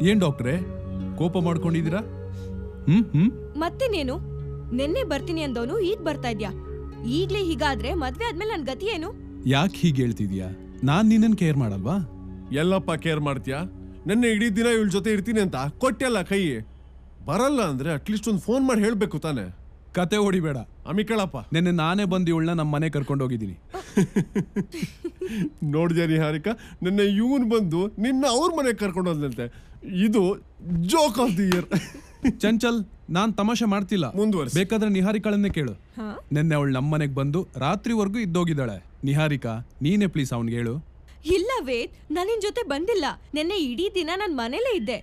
ಏನ್ ಡಾಕ್ಟ್ರೆ ಕೋಪ ಮಾಡ್ಕೊಂಡಿದ್ದೀರಾ? ಮತ್ತೇನೇನು? ನೆನ್ನೆ ಬರ್ತೀನಿ ಅಂದವನು ಈಗ ಬರ್ತಾ ಇದ್ಯಾ? ಈಗ್ಲೇ ಹೀಗಾದ್ರೆ ಮದ್ವೆ ಆದ್ಮೇಲೆ ನನ್ ಗತಿ ಏನು? ಯಾಕೆ ಹೀಗೆ ಹೇಳ್ತಿದ್ಯಾ? ನಾನ್ ನಿನ್ನನ್ ಕೇರ್ ಮಾಡಲ್ವಾ? ಎಲ್ಲಪ್ಪ ಕೇರ್ ಮಾಡ್ತೀಯಾ? ನೆನ್ನೆ ಇಡೀ ದಿನ ಇವಳ ಜೊತೆ ಇರ್ತೀನಿ ಅಂತ ಕೊಟ್ಟೆಲ್ಲ ಕೈ. ಬರಲ್ಲ ಅಂದ್ರೆ ಅಟ್ಲೀಸ್ಟ್ ಒಂದು ಫೋನ್ ಮಾಡಿ ಹೇಳ್ಬೇಕು ತಾನೆ. ಕತೆ ಹೊಡಿಬೇಡ ಅಮಿಕಳಪ್ಪ. ನೆನ್ನೆ ನಾನೇ ಬಂದು ಇವಳನ್ನ ನಮ್ಮ ಮನೆ ಕರ್ಕೊಂಡು ಹೋಗಿದ್ದೀನಿ. ನೋಡ್ದ್ಯಾ ನಿಹಾರಿಕಾ, ನಿನ್ನೆ ಇವನ್ ಬಂದು ನಿನ್ನ ಅವ್ರ ಮನೆಗೆ ಕರ್ಕೊಂಡು ಹೋದ್ನಂತೆ. ಇದು joke of the year. Chanchal, ನಾನ್ ತಮಾಷೆ ಮಾಡ್ತಿಲ್ಲ. ಮುಂದುವರ್ಸಿ. ಬೇಕಾದ್ರೆ ನಿಹಾರಿಕಾಳನ್ನೇ ಕೇಳು. ನೆನ್ನೆ ಅವಳು ನಮ್ಮ ಮನೆಗೆ ಬಂದು ರಾತ್ರಿವರೆಗೂ ಇದ್ದೋಗಿದ್ದಾಳೆ. ನಿಹಾರಿಕಾ, ನೀನೇ ಪ್ಲೀಸ್ ಅವ್ನಿಗೆ ಹೇಳು. ಇಲ್ಲ ವೇದ್, ನಾನಿನ್ ಜೊತೆ ಬಂದಿಲ್ಲ. ನೆನ್ನೆ ಇಡೀ ದಿನ ನಾನ್ ಮನೇಲೇ ಇದ್ದೆ.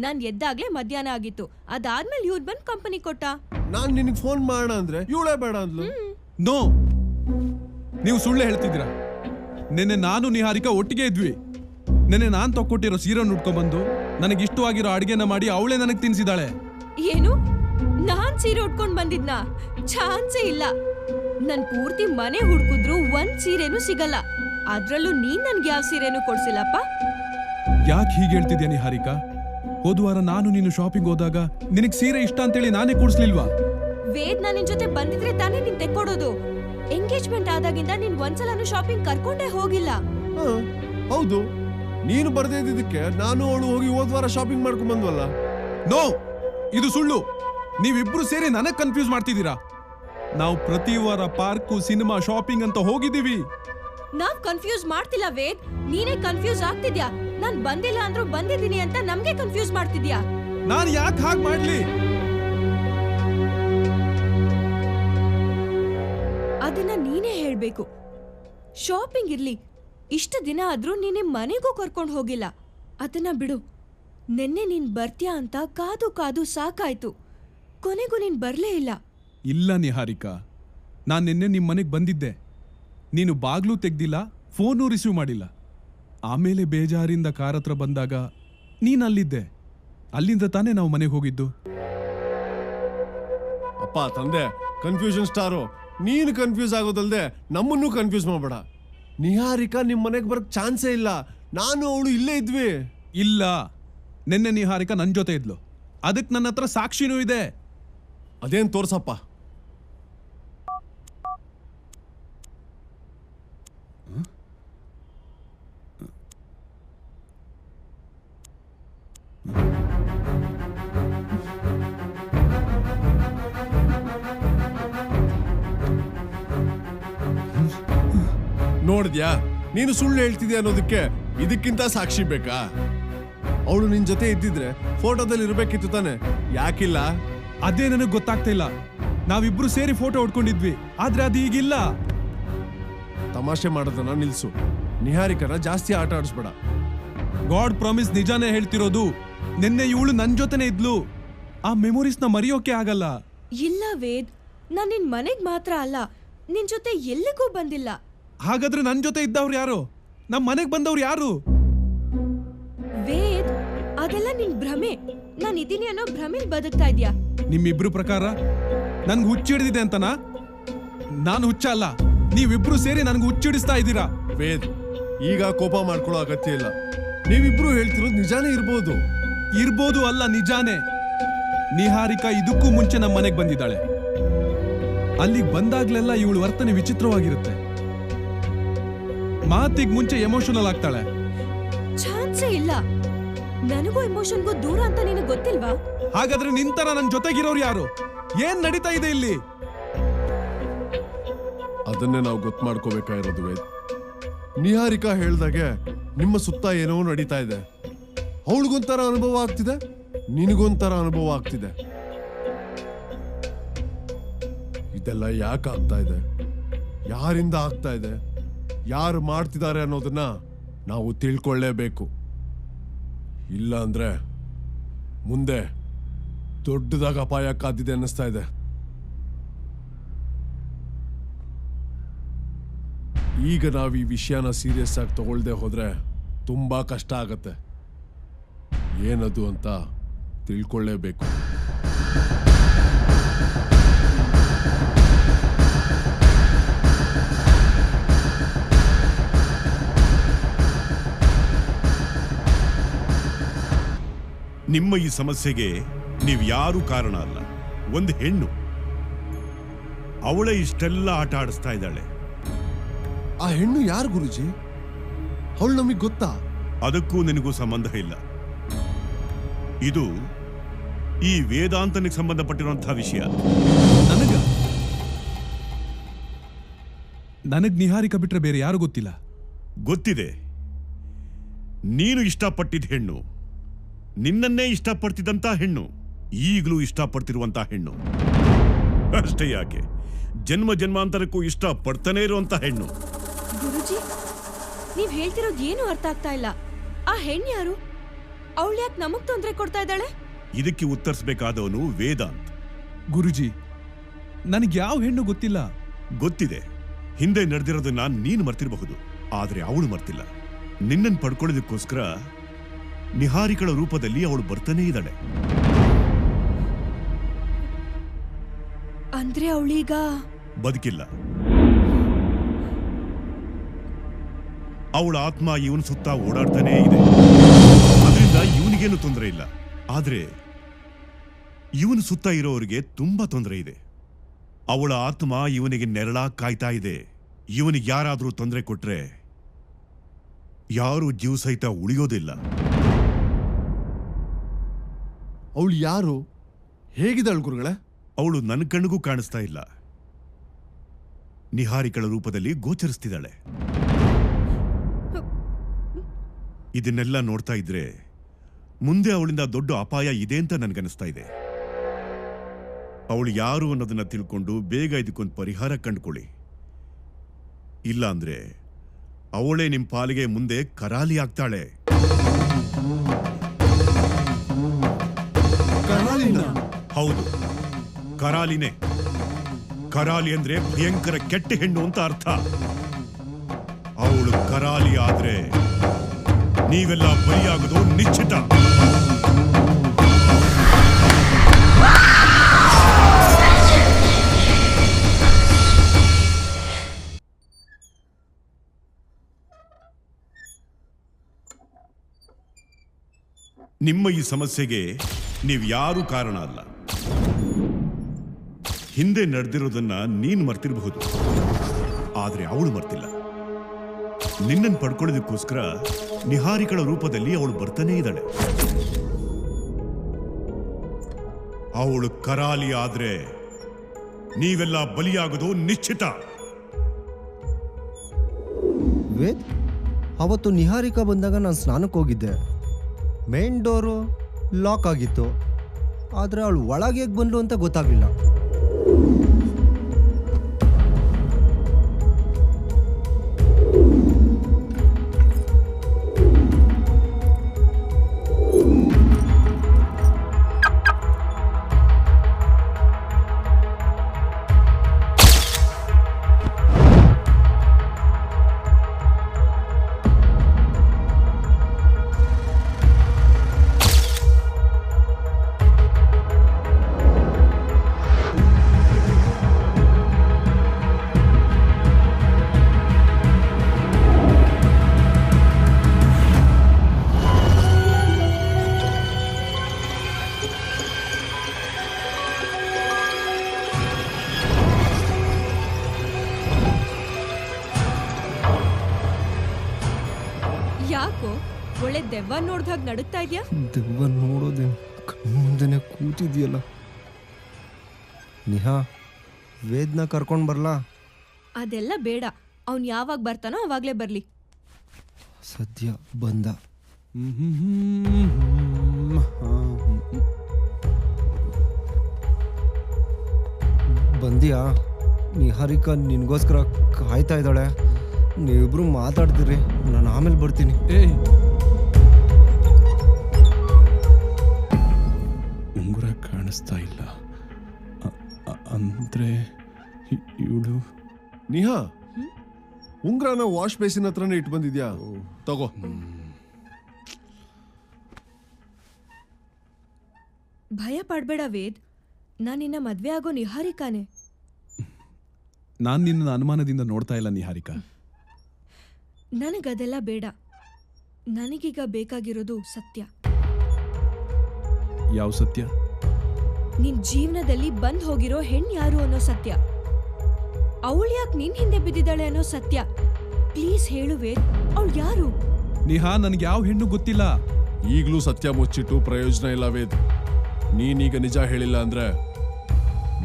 ನಾನ್ ಎದ್ದಾಗ್ಲೇ ಮಧ್ಯಾಹ್ನ ಆಗಿತ್ತು. ಅದಾದ್ಮೇಲೆ ಇವ್ರು ಬಂದ್ ಕಂಪನಿ ಕೊಟ್ಟ. ನಾನ್ ನಿನಗೆ ಫೋನ್ ಮಾಡೋಣ ಅಂದ್ರೆ ಇವಳೇ ಬೇಡ ಅಂದ್ಲು. ನೋ, ನೀವು ಸುಳ್ಳು ಹೇಳ್ತಿದ್ದೀರಾ. ನೆನ್ನೆ ನಾನು ನಿಹಾರಿಕಾ ಒಟ್ಟಿಗೆ ಇದ್ವಿ. ನೆನ್ನೆ ನಾನ್ ತಕ್ಕೊಟ್ಟಿರೋ ಸೀರೆ ಉಟ್ಕೊಂಡ್ಬಂದು ನನಗೆ ಇಷ್ಟವಾಗಿರೋ ಅಡಿಗೆನ ಮಾಡಿ ಅವಳೇ ನನಗೆ ತಿನ್ಸಿದಾಳೆ. ಏನು? ನಾನ್ ಸೀರೆ ಉಟ್ಕೊಂಡ್ ಬಂದಿದ್ನಾ? ಚಾನ್ಸೇ ಇಲ್ಲ. ನನ್ ಪೂರ್ತಿ ಮನೆ ಹುಡ್ಕುದ್ರು ಒಂದ್ ಸೀರೆನೂ ಸಿಗಲ್ಲ. ಅದ್ರಲ್ಲೂ ನೀನ್ ನನ್ಗೆ ಯಾವ ಸೀರೆನೂ ಕೊಡ್ಸಿಲ್ಲಪ್ಪ. ಯಾಕೆ ಹೀಗೆ ಹೇಳ್ತಿದ್ಯಾ ನಿಹಾರಿಕಾ? ಹೋದ್ವಾರ ನಾನು ನೀನು ಶಾಪಿಂಗ್ ಹೋದಾಗ ನಿನಗ್ ಸೀರೆ ಇಷ್ಟ ಅಂತೇಳಿ ನಾನೇ ಕೊಡ್ಸ್ಲಿಲ್ವಾ? ವೇದ್, ನಾನ್ ನಿನ್ ಜೊತೆ ಬಂದಿದ್ರೆ ತಾನೇ ನೀನ್ ತೆಕ್ಕೊಡೋದು. ಎಂಗೇಜ್ಮೆಂಟ್ ಆದಾಗಿಂದ ನೀನ್ ಒಂದ್ಸಲನೂ ಶಾಪಿಂಗ್ ಕರ್ಕೊಂಡೇ ಹೋಗಿಲ್ಲ. ಹೌದು, ನೀನು ಬರ್ದೇ ಇದ್ದಿದ್ದಕ್ಕೆ ನಾನು ಅವಳು ಹೋಗಿ ಹೋದ್ವಾರ ಶಾಪಿಂಗ್ ಮಾಡ್ಕೊಂಡ್ ಬಂದ್ವಲ್ಲ. ನೋ, ಇದು ಸುಳ್ಳು. ನೀವಿಬ್ರು ಸೇರಿ ನನಗ್ ಕನ್ಫ್ಯೂಸ್ ಮಾಡ್ತಿದ್ದೀರಾ. ನಾವು ಪ್ರತಿ ವಾರ ಪಾರ್ಕು, ಸಿನಿಮಾ, ಶಾಪಿಂಗ್ ಅಂತ ಹೋಗಿದ್ದೀವಿ. ನಾವ್ ಕನ್ಫ್ಯೂಸ್ ಮಾಡ್ತಿಲ್ಲ ವೇದ್, ನೀನೇ ಕನ್ಫ್ಯೂಸ್ ಆಗ್ತಿದ್ಯಾ. ನಾನ್ ಬಂದಿಲ್ಲ ಅಂದ್ರೂ ಬಂದಿದ್ದೀನಿ ಅಂತ ನಮ್ಗೆ ಕನ್ಫ್ಯೂಸ್ ಮಾಡ್ತಿದ್ಯಾ. ನಾನ್ ಯಾಕೆ ಹಾಗೆ ಮಾಡ್ಲಿ? ಅದನ್ನ ನೀನೇ ಹೇಳ್ಬೇಕು. ಶಾಪಿಂಗ್ ಇರ್ಲಿ, ಇಷ್ಟ ದಿನ ಆದ್ರೂ ನೀನೆ ಮನೆಗೂ ಕರ್ಕೊಂಡು ಹೋಗಿಲ್ಲ. ಅದನ್ನ ಬಿಡು. ನೆನ್ನೆ ನೀನ್ ಬರ್ತೀಯಾ ಅಂತ ಕಾದು ಕಾದು ಸಾಕಾಯ್ತು. ಕೊನೆಗೂ ನೀನ್ ಬರ್ಲೇ ಇಲ್ಲ. ಇಲ್ಲ ನಿಹಾರಿಕಾ, ನಾನ್ ನಿನ್ನೆ ನಿಮ್ ಮನೆಗ್ ಬಂದಿದ್ದೆ. ನೀನು ಬಾಗ್ಲೂ ತೆಗ್ದಿಲ್ಲ, ಫೋನು ರಿಸೀವ್ ಮಾಡಿಲ್ಲ. ಆಮೇಲೆ ಬೇಜಾರಿಂದ ಕಾರ್ ಹತ್ರ ಬಂದಾಗ ನೀನ್ ಅಲ್ಲಿದ್ದೆ. ಅಲ್ಲಿಂದ ತಾನೇ ನಾವು ಮನೆಗೆ ಹೋಗಿದ್ದು. ಅಪ್ಪ ತಂದೆ, ಕನ್ಫ್ಯೂಷನ್ ಸ್ಟಾರು. ನೀನು ಕನ್ಫ್ಯೂಸ್ ಆಗೋದಲ್ದೆ ನಮ್ಮನ್ನು ಕನ್ಫ್ಯೂಸ್ ಮಾಡಬೇಡ. ನಿಹಾರಿಕಾ ನಿಮ್ ಮನೆಗೆ ಬರಕ್ ಚಾನ್ಸೇ ಇಲ್ಲ. ನಾನು ಅವಳು ಇಲ್ಲೇ ಇದ್ವಿ. ಇಲ್ಲ, ನಿನ್ನೆ ನಿಹಾರಿಕಾ ನನ್ ಜೊತೆ ಇದ್ಲು. ಅದಕ್ಕೆ ನನ್ನ ಹತ್ರ ಸಾಕ್ಷಿನೂ ಇದೆ. ಅದೇನ್ ತೋರ್ಸಪ್ಪ. ನೋಡಿದ್ಯಾ, ನೀನು ಸುಳ್ಳು ಹೇಳ್ತಿದ್ಯಾ ಅನ್ನೋದಕ್ಕೆ ಇದಕ್ಕಿಂತ ಸಾಕ್ಷಿ ಬೇಕಾ? ಅವಳು ನಿನ್ ಜೊತೆ ಇದ್ದಿದ್ರೆ ಫೋಟೋದಲ್ಲಿ ಇರ್ಬೇಕಿತ್ತು ತಾನೆ, ಯಾಕಿಲ್ಲ? ಅದೇ ನನಗೆ ಗೊತ್ತಾಗ್ತಾ ಇಲ್ಲ. ನಾವಿಬ್ರು ಸೇರಿ ಫೋಟೋ ಹೊಡ್ಕೊಂಡಿದ್ವಿ, ಆದ್ರೆ ಅದು ಈಗಿಲ್ಲ. ತಮಾಷೆ ಮಾಡೋದನ್ನ ನಿಲ್ಸು. ನಿಹಾರಿಕನ ಜಾಸ್ತಿ ಆಟ ಆಡಿಸ್ಬೇಡ. ಗಾಡ್ ಪ್ರಾಮಿಸ್, ನಿಜಾನೇ ಹೇಳ್ತಿರೋದು. ನಿನ್ನೆ ಇವಳು ನನ್ ಜೊತೆನೆ ಇದ್ಲು. ಆ ಮೆಮೊರೀಸ್ನ ಮರೆಯೋಕೆ ಆಗಲ್ಲ. ಇಲ್ಲ ವೇದ್, ನಾನ್ ನಿನ್ ಮನೆಗ್ ಮಾತ್ರ ಅಲ್ಲ, ನಿನ್ ಜೊತೆ ಎಲ್ಲಿಗೂ ಬಂದಿಲ್ಲ. ಹಾಗಾದ್ರೆ ನನ್ ಜೊತೆ ಇದ್ದವ್ರು ಯಾರು? ನಮ್ ಮನೆಗ್ ಬಂದವ್ರು ಯಾರು? ವೇದ್, ಅದೆಲ್ಲ ನಿನ್ ಭ್ರಮೆ. ನಾನ್ ಇದೀನಿ ಅನ್ನೋ ಭ್ರಮೆಲ್ ಬದುಕ್ತಾ ಇದ್ಯಾ. ನಿಮ್ಮಿಬ್ರು ಪ್ರಕಾರ ನನ್ಗೆ ಹುಚ್ಚಿಡಿದಿದೆ ಅಂತನಾ? ನಾನು ಹುಚ್ಚ ಅಲ್ಲ, ನೀವಿಬ್ರು ಸೇರಿ ನನ್ಗೆ ಹುಚ್ಚಿಡಿಸ್ತಾ ಇದ್ದೀರಾ. ವೇದ್, ಈಗ ಕೋಪ ಮಾಡ್ಕೊಳ್ಳೋ ಅಗತ್ಯ ಇಲ್ಲ. ನೀವಿಬ್ರು ಹೇಳ್ತಿರೋದು ನಿಜಾನೇ ಇರ್ಬೋದು. ಇರ್ಬೋದು ಅಲ್ಲ, ನಿಜಾನೇ. ನಿಹಾರಿಕಾ ಇದಕ್ಕೂ ಮುಂಚೆ ನಮ್ಮ ಮನೆಗೆ ಬಂದಿದ್ದಾಳೆ. ಅಲ್ಲಿಗೆ ಬಂದಾಗ್ಲೆಲ್ಲ ಇವಳು ವರ್ತನೆ ವಿಚಿತ್ರವಾಗಿರುತ್ತೆ. ಮಾತಿಗೆ ಮುಂಚೆ ಎಮೋಷನಲ್ ಆಗ್ತಾಳೆ. ಚಾನ್ಸೇ ಇಲ್ಲ. ನನಗೂ ಎಮೋಷನ್ಗೂ ದೂರ ಅಂತ ನಿನಗೆ ಗೊತ್ತಿಲ್ವಾ? ಹಾಗಾದ್ರೆ ನಿಂತರ ನನ್ನ ಜೊತೆಗಿರೋರು ಯಾರು? ಏನ್ ನಡೀತಾ ಇದೆ ಇಲ್ಲಿ? ಅದನ್ನೇ ನಾವು ಗೊತ್ತು ಮಾಡ್ಕೋಬೇಕಾಗಿರೋದು ವೇದ್. ನಿಹಾರಿಕಾ ಹೇಳ್ದಾಗೆ ನಿಮ್ಮ ಸುತ್ತ ಏನೋ ನಡೀತಾ ಇದೆ. ಅವಳಿಗೊಂಥರ ಅನುಭವ ಆಗ್ತಿದೆ, ನಿನಗೊಂಥರ ಅನುಭವ ಆಗ್ತಿದೆ. ಇದೆಲ್ಲ ಯಾಕೆ ಆಗ್ತಾ ಇದೆ? ಯಾರಿಂದ ಆಗ್ತಾ ಇದೆ? ಯಾರು ಮಾಡ್ತಿದ್ದಾರೆ ಅನ್ನೋದನ್ನ ನಾವು ತಿಳ್ಕೊಳ್ಳೇಬೇಕು. ಇಲ್ಲ ಅಂದ್ರೆ ಮುಂದೆ ದೊಡ್ಡದಾಗ ಅಪಾಯ ಕಾದಿದೆ ಅನ್ನಿಸ್ತಾ ಇದೆ. ಈಗ ನಾವು ಈ ವಿಷಯನ ಸೀರಿಯಸ್ ಆಗಿ ತಗೊಳ್ದೆ ಹೋದ್ರೆ ತುಂಬಾ ಕಷ್ಟ ಆಗತ್ತೆ. ಏನದು ಅಂತ ತಿಳ್ಕೊಳ್ಳೇಬೇಕು. ನಿಮ್ಮ ಈ ಸಮಸ್ಯೆಗೆ ನೀವು ಯಾರೂ ಕಾರಣ ಅಲ್ಲ. ಒಂದು ಹೆಣ್ಣು, ಅವಳೇ ಇಷ್ಟೆಲ್ಲ ಆಟ ಆಡಿಸ್ತಾ ಇದ್ದಾಳೆ. ಆ ಹೆಣ್ಣು ಯಾರು ಗುರುಜಿ? ಅವಳು ನಮಗೆ ಗೊತ್ತಾ? ಅದಕ್ಕೂ ನಿನಗೂ ಸಂಬಂಧ ಇಲ್ಲ. ಇದು ಈ ವೇದಾಂತನಿಗೆ ಸಂಬಂಧಪಟ್ಟಿರುವಂತಹ ವಿಷಯ. ನನಗ್ ನಿಹಾರಿಕಾ ಬಿಟ್ರೆ ಬೇರೆ ಯಾರು ಗೊತ್ತಿಲ್ಲ. ಗೊತ್ತಿದೆ, ನೀನು ಇಷ್ಟಪಟ್ಟಿದ್ದ ಹೆಣ್ಣು, ನಿನ್ನನ್ನೇ ಇಷ್ಟಪಡ್ತಿದ್ದಂತ ಹೆಣ್ಣು, ಈಗಲೂ ಇಷ್ಟಪಡ್ತಿರುವಂತ ಹೆಣ್ಣು. ಅಷ್ಟೇ ಯಾಕೆ, ಜನ್ಮ ಜನ್ಮಾಂತರಕ್ಕೂ ಇಷ್ಟಪಡ್ತಾನೆ ಇರುವಂತ ಹೆಣ್ಣು. ಗುರುಜಿ, ನೀವ್ ಹೇಳ್ತಿರೋದು ಏನು ಅರ್ಥ ಆಗ್ತಾ ಇಲ್ಲ. ಆ ಹೆಣ್ಣು ಯಾರು? ಅವಳು ಯಾಕೆ ನಮಗ್ ತೊಂದರೆ ಕೊಡ್ತಾ ಇದ್ದಾಳೆ? ಇದಕ್ಕೆ ಉತ್ತರಿಸಬೇಕಾದವನು ವೇದಾಂತ್. ಗುರುಜಿ, ನನಗೆ ಯಾವ ಹೆಣ್ಣು ಗೊತ್ತಿಲ್ಲ. ಗೊತ್ತಿದೆ, ಹಿಂದೆ ನಡೆದಿರೋದನ್ನ ನೀನು ಮರ್ತಿರಬಹುದು, ಆದ್ರೆ ಅವಳು ಮರ್ತಿಲ್ಲ. ನಿನ್ನನ್ನು ಪಡ್ಕೊಳ್ಳೋದಕ್ಕೋಸ್ಕರ ನಿಹಾರಿಕಳ ರೂಪದಲ್ಲಿ ಅವಳು ಬರ್ತಾನೇ ಇದ್ದಾಳೆ. ಅಂದ್ರೆ ಅವಳೀಗ ಬದುಕಿಲ್ಲ. ಅವಳ ಆತ್ಮ ಇವನ್ ಸುತ್ತ ಓಡಾಡ್ತಾನೇ ಇದೆ. ಅದರಿಂದ ಇವನಿಗೇನು ತೊಂದರೆ ಇಲ್ಲ, ಆದ್ರೆ ಇವನು ಸುತ್ತ ಇರೋರಿಗೆ ತುಂಬಾ ತೊಂದರೆ ಇದೆ. ಅವಳ ಆತ್ಮ ಇವನಿಗೆ ನೆರಳಾಗಿ ಕಾಯ್ತಾ ಇದೆ. ಇವನಿಗೆ ಯಾರಾದ್ರೂ ತೊಂದರೆ ಕೊಟ್ರೆ ಯಾರು ಜೀವ ಸಹಿತ ಉಳಿಯೋದಿಲ್ಲ. ಅವಳು ಯಾರು? ಹೇಗಿದ್ದಾಳು ಗುರುಗಳೇ? ಅವಳು ನನ್ನ ಕಣ್ಣಿಗೂ ಕಾಣಿಸ್ತಾ ಇಲ್ಲ, ನಿಹಾರಿಕಳ ರೂಪದಲ್ಲಿ ಗೋಚರಿಸ್ತಿದ್ದಾಳೆ. ಇದನ್ನೆಲ್ಲ ನೋಡ್ತಾ ಇದ್ರೆ ಮುಂದೆ ಅವಳಿಂದ ದೊಡ್ಡ ಅಪಾಯ ಇದೆ ಅಂತ ನನ್ಗನಿಸ್ತಾ ಇದೆ. ಅವಳು ಯಾರು ಅನ್ನೋದನ್ನ ತಿಳ್ಕೊಂಡು ಬೇಗ ಇದಕ್ಕೊಂದು ಪರಿಹಾರ ಕಂಡುಕೊಳ್ಳಿ. ಇಲ್ಲ ಅಂದ್ರೆ ಅವಳೇ ನಿಮ್ಮ ಪಾಲಿಗೆ ಮುಂದೆ ಕರಾಲಿ ಆಗ್ತಾಳೆ. ಹೌದು, ಕರಾಲಿನೇ. ಕರಾಲಿ ಅಂದ್ರೆ ಭಯಂಕರ ಕೆಟ್ಟ ಹೆಣ್ಣು ಅಂತ ಅರ್ಥ. ಅವಳು ಕರಾಲಿ ಆದ್ರೆ ನೀವೆಲ್ಲ ಬಲಿಯಾಗೋದು ನಿಶ್ಚಿತ. ನಿಮ್ಮ ಈ ಸಮಸ್ಯೆಗೆ ನೀವು ಯಾರೂ ಕಾರಣ ಅಲ್ಲ. ಹಿಂದೆ ನಡೆದಿರೋದನ್ನ ನೀನು ಮರ್ತಿರಬಹುದು, ಆದ್ರೆ ಅವಳು ಮರ್ತಿಲ್ಲ. ನಿನ್ನನ್ನು ಪಡ್ಕೊಳ್ಳೋದಕ್ಕೋಸ್ಕರ ನಿಹಾರಿಕಳ ರೂಪದಲ್ಲಿ ಅವಳು ಬರ್ತಾನೇ ಇದ್ದಾಳೆ. ಅವಳು ಕರಾಲಿ ಆದ್ರೆ ನೀವೆಲ್ಲ ಬಲಿಯಾಗೋದು ನಿಶ್ಚಿತ. ವೇದ್, ಅವತ್ತು ನಿಹಾರಿಕಾ ಬಂದಾಗ ನಾನು ಸ್ನಾನಕ್ಕೆ ಹೋಗಿದ್ದೆ. ಮೇನ್ ಡೋರು ಲಾಕ್ ಆಗಿತ್ತು, ಆದರೆ ಅವಳು ಒಳಗೆ ಹೇಗೆ ಬಂದ್ಲು ಅಂತ ಗೊತ್ತಾಗಲಿಲ್ಲ. ಯಾಕೋ ಒಳ್ಳೆ ದೆವ್ವ ನೋಡ್ದಾಗ ನಡುತ್ತಾ ಇದ್ಯಾ? ದೆವ್ವ ನೋಡೋದೇ ಮುಂದೆನೆ ಕೂತಿದ್ಯಲ್ಲ. ನಿಹಾ, ವೇದ್ನ ಕರ್ಕೊಂಡು ಬರ್ಲಾ? ಅದೆಲ್ಲ ಬೇಡ, ಅವ್ನು ಯಾವಾಗ ಬರ್ತಾನೋ ಅವಾಗ್ಲೇ ಬರ್ಲಿ. ಸದ್ಯ ಬಂದ. ಬಂದಿಯಾ? ನಿಹಾರಿಕಾ ನಿನ್ಗೋಸ್ಕರ ಕಾಯ್ತಾ ಇದ್ದಾಳೆ. ನೀವಿಬ್ರು ಮಾತಾಡ್ತೀರಿ, ನಾನು ಆಮೇಲೆ ಬರ್ತೀನಿ. ಉಂಗುರ ಕಾಣಿಸ್ತಾ ಇಲ್ಲ ಅಂದ್ರೆ ಇವಳು ನಿಹಾ, ಉಂಗ್ರನ ವಾಶ್ ಬೇಸಿನ್ ಹತ್ರನೇ ಇಟ್ಟು ಬಂದಿದ್ಯಾ? ತಗೋ. ಭಯ ಪಡ್ಬೇಡ ವೇದ್, ನಾನಿನ್ನ ಮದ್ವೆ ಆಗೋ ನಿಹಾರಿಕಾನೆ. ನಾನ್ ನಿನ್ನ ಅನುಮಾನದಿಂದ ನೋಡ್ತಾ ಇಲ್ಲ ನಿಹಾರಿಕಾ. ನನಗದೆಲ್ಲ ಬೇಡ. ನನಗೀಗ ಬೇಕಾಗಿರೋದು ಸತ್ಯ. ಯಾವ ಸತ್ಯ? ನಿನ್ ಜೀವನದಲ್ಲಿ ಬಂದ್ ಹೋಗಿರೋ ಹೆಣ್ ಯಾರು ಅನ್ನೋ ಸತ್ಯ. ಅವಳು ಯಾಕೆ ನಿನ್ ಹಿಂದೆ ಬಿದ್ದಿದ್ದಾಳೆ ಅನ್ನೋ ಸತ್ಯ. ಪ್ಲೀಸ್ ಹೇಳು ವೇದ್, ಅವಳು ಯಾರು? ನಿಹಾ, ನನ್ಗೆ ಯಾವ ಹೆಣ್ಣು ಗೊತ್ತಿಲ್ಲ. ಈಗಲೂ ಸತ್ಯ ಮುಚ್ಚಿಟ್ಟು ಪ್ರಯೋಜನ ಇಲ್ಲ ವೇದ್. ನೀನೀಗ ನಿಜ ಹೇಳಿಲ್ಲ ಅಂದ್ರೆ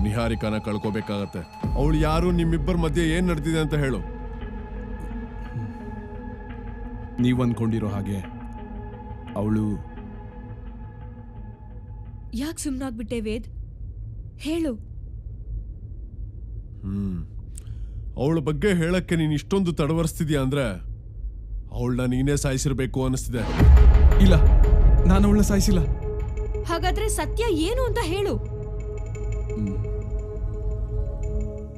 ನಿಹಾರಿಕಾನ ಕಳ್ಕೋಬೇಕಾಗತ್ತೆ. ಅವಳು ಯಾರು, ನಿಮ್ಮಿಬ್ಬರ ಮಧ್ಯೆ ಏನ್ ನಡೆದಿದೆ ಅಂತ ಹೇಳು. ನೀವ್ ಅನ್ಕೊಂಡಿರೋ ಹಾಗೆ ಅವಳು ಯಾಕೆ ಸುಮ್ನಾಗ್ಬಿಟ್ಟೆ ವೇದ್? ಹೇಳು. ಅವಳ ಬಗ್ಗೆ ಹೇಳಕ್ಕೆ ನೀನ್ ಇಷ್ಟೊಂದು ತಡವರಿಸ್ತಿದ್ಯಾ ಅಂದ್ರೆ ಅವಳನ್ನ ನೀನೇ ಸಾಯಿಸಿರ್ಬೇಕು ಅನಿಸ್ತಿದೆ. ಇಲ್ಲ, ನಾನು ಅವಳನ್ನ ಸಾಯಿಸಿಲ್ಲ. ಹಾಗಾದ್ರೆ ಸತ್ಯ ಏನು ಅಂತ ಹೇಳು.